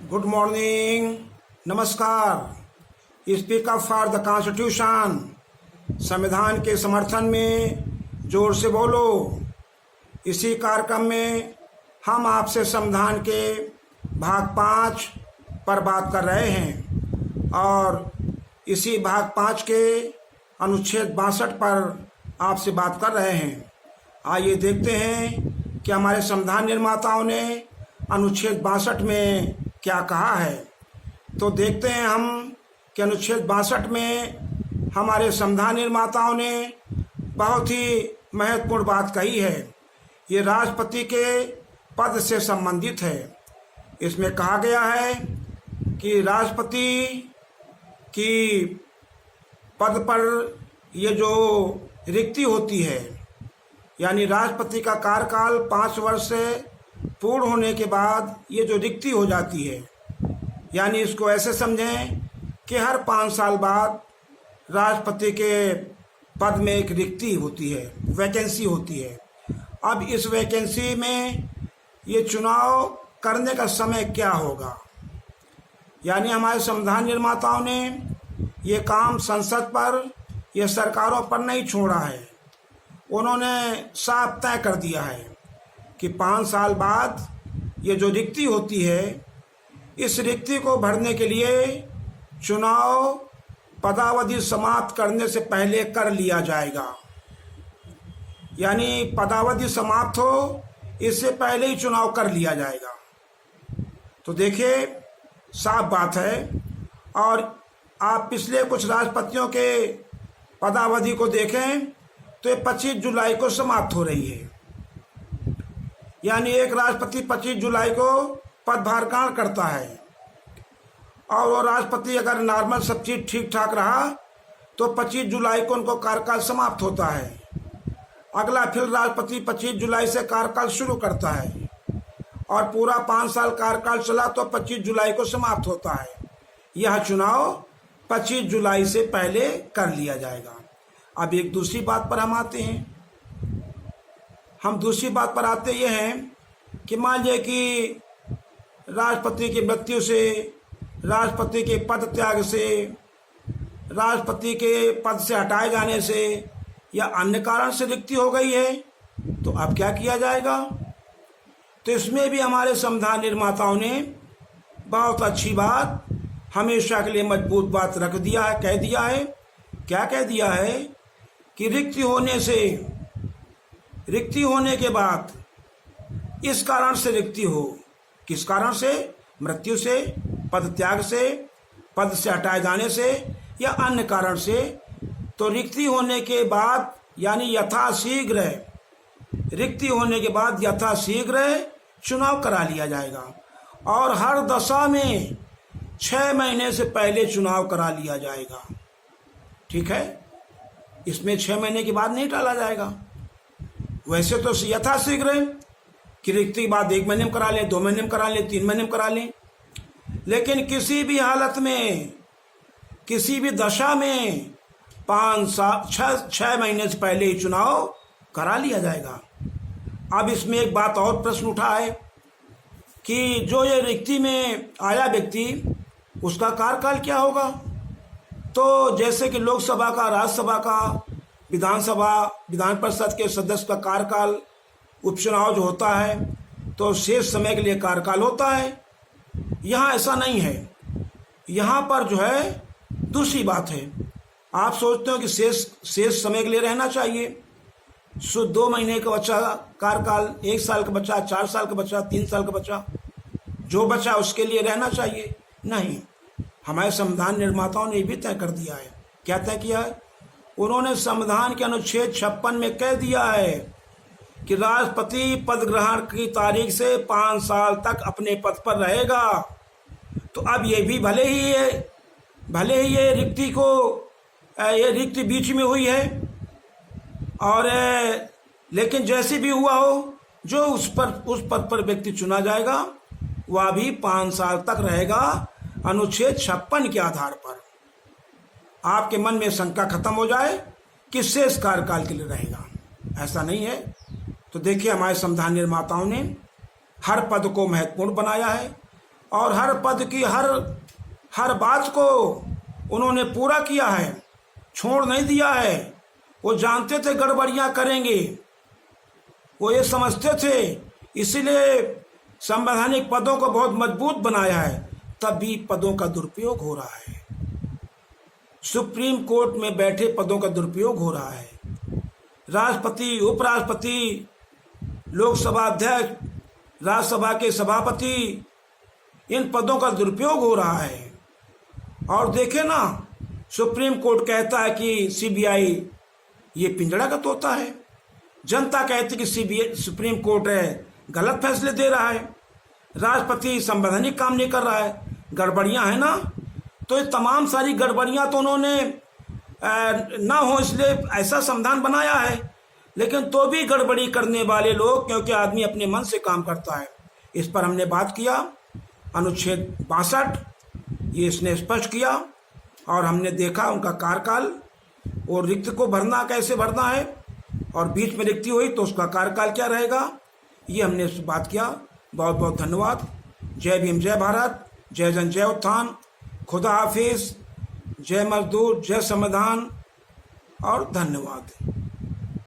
Good morning, नमस्कार। Speak up for the constitution. संविधान के समर्थन में जोर से बोलो। इसी कार्यक्रम में हम आपसे संविधान के भाग 5 पर बात कर रहे हैं और इसी भाग 5 के अनुच्छेद 62 पर आपसे बात कर रहे हैं। आइए देखते हैं कि हमारे संविधान निर्माताओं ने अनुच्छेद 62 में क्या कहा है। तो देखते हैं हम कि अनुच्छेद 62 में हमारे संविधान निर्माताओं ने बहुत ही महत्वपूर्ण बात कही है। ये राष्ट्रपति के पद से संबंधित है। इसमें कहा गया है कि राष्ट्रपति की पद पर ये जो रिक्ति होती है, यानी राष्ट्रपति का कार्यकाल 5 वर्ष से पूर्ण होने के बाद ये जो रिक्ति हो जाती है, यानी इसको ऐसे समझें कि हर 5 साल बाद राष्ट्रपति के पद में एक रिक्ति होती है, वैकेंसी होती है। अब इस वैकेंसी में ये चुनाव करने का समय क्या होगा, यानी हमारे संविधान निर्माताओं ने ये काम संसद पर या सरकारों पर नहीं छोड़ा है। उन्होंने साफ तय कर दिया है कि 5 साल बाद ये जो रिक्ति होती है, इस रिक्ति को भरने के लिए चुनाव पदावधि समाप्त करने से पहले कर लिया जाएगा। यानी पदावधि समाप्त हो इससे पहले ही चुनाव कर लिया जाएगा। तो देखिए, साफ बात है। और आप पिछले कुछ राष्ट्रपतियों के पदावधि को देखें तो ये 25 जुलाई को समाप्त हो रही है। यानी एक राष्ट्रपति 25 जुलाई को पदभार ग्रहण करता है और वो राष्ट्रपति अगर नॉर्मल सब चीज ठीक ठाक रहा तो 25 जुलाई को उनको कार्यकाल समाप्त होता है। अगला फिर राष्ट्रपति 25 जुलाई से कार्यकाल शुरू करता है और पूरा 5 साल कार्यकाल चला तो 25 जुलाई को समाप्त होता है। यह चुनाव 25 जुलाई से पहले कर लिया जाएगा। अब एक दूसरी बात पर हम आते हैं। दूसरी बात पर आते ये हैं कि मान लीजिए कि राष्ट्रपति की मृत्यु से, राष्ट्रपति के पद त्याग से, राष्ट्रपति के पद से हटाए जाने से या अन्य कारण से रिक्ति हो गई है, तो अब क्या किया जाएगा। तो इसमें भी हमारे संविधान निर्माताओं ने बहुत अच्छी बात, हमेशा के लिए मजबूत बात रख दिया है, कह दिया है। क्या कह दिया है कि रिक्ति होने के बाद इस कारण से रिक्ति हो, किस कारण से, मृत्यु से, पद त्याग से, पद से हटाए जाने से या अन्य कारण से, तो रिक्ति होने के बाद यानी यथाशीघ्र, रिक्ति होने के बाद यथाशीघ्र चुनाव करा लिया जाएगा और हर दशा में 6 महीने से पहले चुनाव करा लिया जाएगा। ठीक है, इसमें 6 महीने के बाद नहीं टाला जाएगा। वैसे तो यथाशीघ्र है कि रिक्ति के बाद 1 महीने में करा लें, 2 महीने में करा लें, 3 महीने में करा लें, लेकिन किसी भी हालत में, किसी भी दशा में 6 महीने से पहले ही चुनाव करा लिया जाएगा। अब इसमें एक बात और प्रश्न उठा है कि जो ये रिक्ति में आया व्यक्ति, उसका कार्यकाल क्या होगा। तो जैसे कि लोकसभा का, राज्यसभा का, विधानसभा, विधान परिषद के सदस्य का कार्यकाल, उपचुनाव जो होता है तो शेष समय के लिए कार्यकाल होता है। यहाँ ऐसा नहीं है। यहाँ पर जो है दूसरी बात है। आप सोचते हो कि शेष समय के लिए रहना चाहिए। 2 महीने का बच्चा कार्यकाल, 1 साल का बच्चा, 4 साल का बच्चा, 3 साल का बच्चा, जो बच्चा उसके लिए रहना चाहिए। नहीं, हमारे संविधान निर्माताओं ने भी तय कर दिया है। क्या तय किया है उन्होंने? संविधान के अनुच्छेद 56 में कह दिया है कि राष्ट्रपति पद ग्रहण की तारीख से 5 साल तक अपने पद पर रहेगा। तो अब ये भी भले ही ये रिक्ति बीच में हुई है और लेकिन जैसे भी हुआ हो, जो उस पद पर व्यक्ति चुना जाएगा वह भी 5 साल तक रहेगा अनुच्छेद 56 के आधार पर। आपके मन में शंका खत्म हो जाए कि शेष कार्यकाल के लिए रहेगा, ऐसा नहीं है। तो देखिए, हमारे संविधान निर्माताओं ने हर पद को महत्वपूर्ण बनाया है और हर पद की हर बात को उन्होंने पूरा किया है, छोड़ नहीं दिया है। वो जानते थे गड़बड़ियां करेंगे, वो ये समझते थे, इसीलिए संवैधानिक पदों को बहुत मजबूत बनाया है, तब भी पदों का दुरुपयोग हो रहा है। सुप्रीम कोर्ट में बैठे पदों का दुरुपयोग हो रहा है। राष्ट्रपति, उपराष्ट्रपति, लोकसभा अध्यक्ष, राज्यसभा के सभापति, इन पदों का दुरुपयोग हो रहा है। और देखे ना, सुप्रीम कोर्ट कहता है कि सीबीआई ये पिंजड़ा का तोता है, जनता कहती कि सीबीआई सुप्रीम कोर्ट है गलत फैसले दे रहा है, राष्ट्रपति संवैधानिक काम नहीं कर रहा है, गड़बड़ियां हैं ना। तो ये तमाम सारी गड़बड़ियां तो उन्होंने ना हो इसलिए ऐसा संविधान बनाया है। लेकिन तो भी गड़बड़ी करने वाले लोग, क्योंकि आदमी अपने मन से काम करता है, इस पर हमने बात किया। अनुच्छेद 62 ये इसने स्पष्ट किया और हमने देखा उनका कार्यकाल और रिक्त को भरना कैसे भरना है, और बीच में रिक्ति हुई तो उसका कार्यकाल क्या रहेगा, ये हमने बात किया। बहुत बहुत धन्यवाद। जय भीम, जय भारत, जय जन, जय उत्थान, खुदा हाफिज, जय मजदूर, जय संविधान और धन्यवाद।